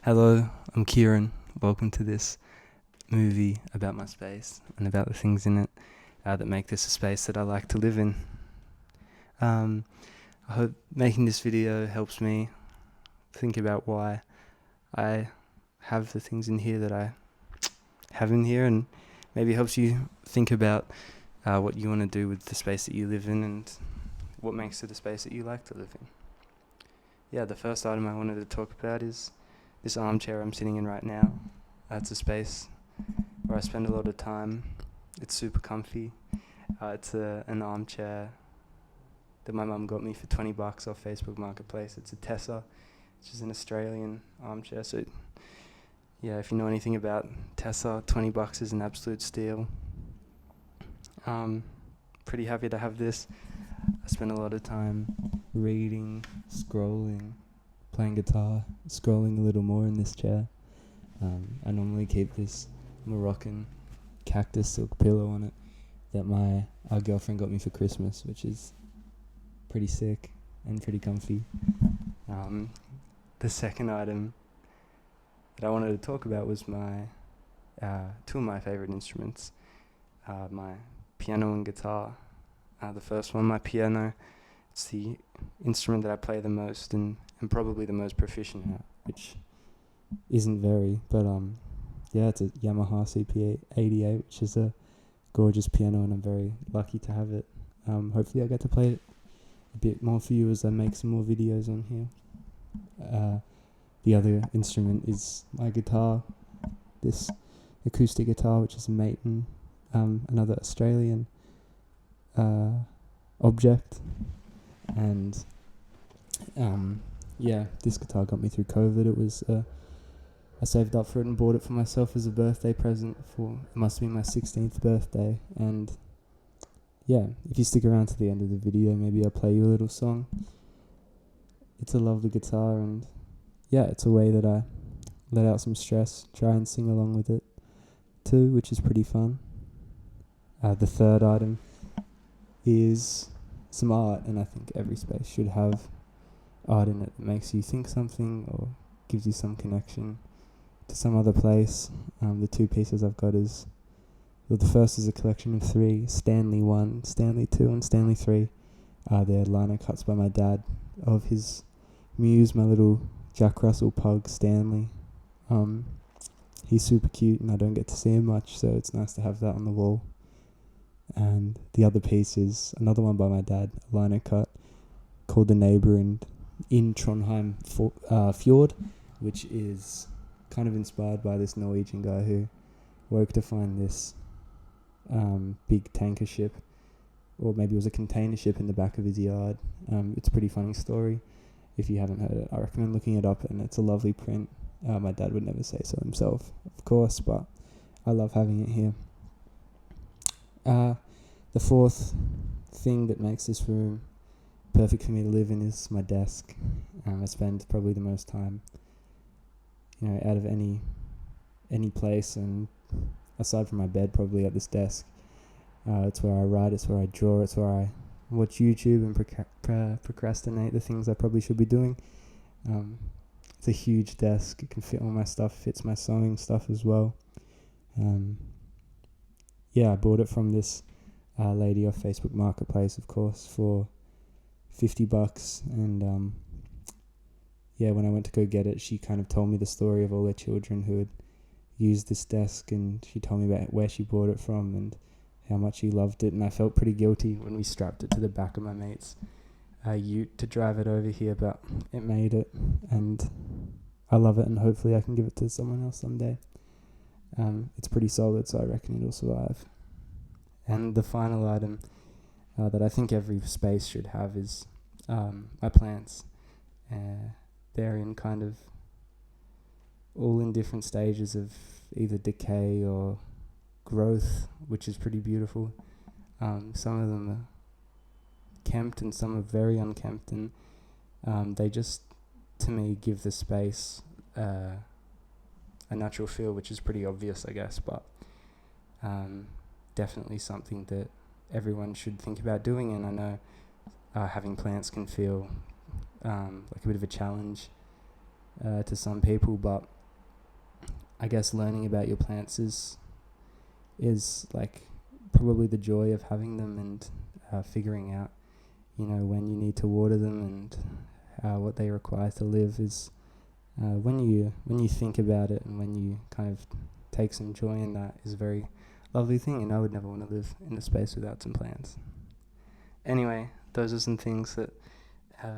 Hello, I'm Kieran. Welcome to this movie about my space and about the things in it that make this a space that I like to live in. I hope making this video helps me think about why I have the things in here that I have in here, and maybe helps you think about what you want to do with the space that you live in and what makes it a space that you like to live in. Yeah, the first item I wanted to talk about is this armchair I'm sitting in right now. It's a space where I spend a lot of time. It's super comfy. It's an armchair that my mum got me for $20 off Facebook Marketplace. It's a Tessa, which is an Australian armchair. So yeah, if you know anything about Tessa, $20 is an absolute steal. Pretty happy to have this. I spend a lot of time reading, scrolling, playing guitar, scrolling a little more in this chair. I normally keep this Moroccan cactus silk pillow on it that our girlfriend got me for Christmas, which is pretty sick and pretty comfy. The second item that I wanted to talk about was my two of my favorite instruments, my piano and guitar. The first one, my piano, it's the instrument that I play the most and probably the most proficient at, which isn't very, but yeah, it's a Yamaha CP88, which is a gorgeous piano, and I'm very lucky to have it. Hopefully I get to play it a bit more for you as I make some more videos on here. The other instrument is my guitar, this acoustic guitar, which is a Maton, another Australian object, and yeah, this guitar got me through COVID. It was I saved up for it and bought it for myself as a birthday present for, it must be my 16th birthday. And yeah, if you stick around to the end of the video, maybe I'll play you a little song. It's a lovely guitar, and yeah, it's a way that I let out some stress, try and sing along with it too, which is pretty fun. The third item is some art, and I think every space should have art in it that makes you think something or gives you some connection to some other place. The two pieces I've got is, well, the first is a collection of 3, Stanley 1, Stanley 2 and Stanley 3. They're liner cuts by my dad of his muse, my little Jack Russell pug Stanley. He's super cute and I don't get to see him much, so it's nice to have that on the wall. And the other piece is another one by my dad, a liner cut called The Neighbour in Trondheim Fjord, which is kind of inspired by this Norwegian guy who woke to find this big tanker ship, or maybe it was a container ship in the back of his yard. It's a pretty funny story. If you haven't heard it, I recommend looking it up, and it's a lovely print. My dad would never say so himself, of course, but I love having it here. The fourth thing that makes this room perfect for me to live in is my desk. I spend probably the most time, out of any place, and aside from my bed, probably at this desk. It's where I write, it's where I draw, it's where I watch YouTube and procrastinate the things I probably should be doing. It's a huge desk. It can fit all my stuff, fits my sewing stuff as well. Yeah, I bought it from this lady off Facebook Marketplace, of course, for $50, and yeah, when I went to go get it, she kind of told me the story of all their children who had used this desk, and she told me about where she bought it from and how much she loved it. And I felt pretty guilty when we strapped it to the back of my mate's ute to drive it over here, but it made it, and I love it, and hopefully I can give it to someone else someday. It's pretty solid, so I reckon it'll survive. And the final item that I think every space should have is my plants. They're in kind of all in different stages of either decay or growth, which is pretty beautiful. Some of them are kempt and some are very unkempt, and they just, to me, give the space a natural feel, which is pretty obvious, I guess, but definitely something that everyone should think about doing. And I know having plants can feel like a bit of a challenge to some people, but I guess learning about your plants is like probably the joy of having them, and figuring out, when you need to water them and what they require to live is when you think about it, and when you kind of take some joy in that, is a very lovely thing. And I would never want to live in a space without some plants. Anyway, those are some things that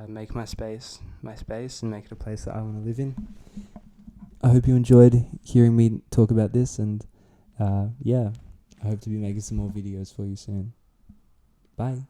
make my space and make it a place that I want to live in. I hope you enjoyed hearing me talk about this, and I hope to be making some more videos for you soon. Bye.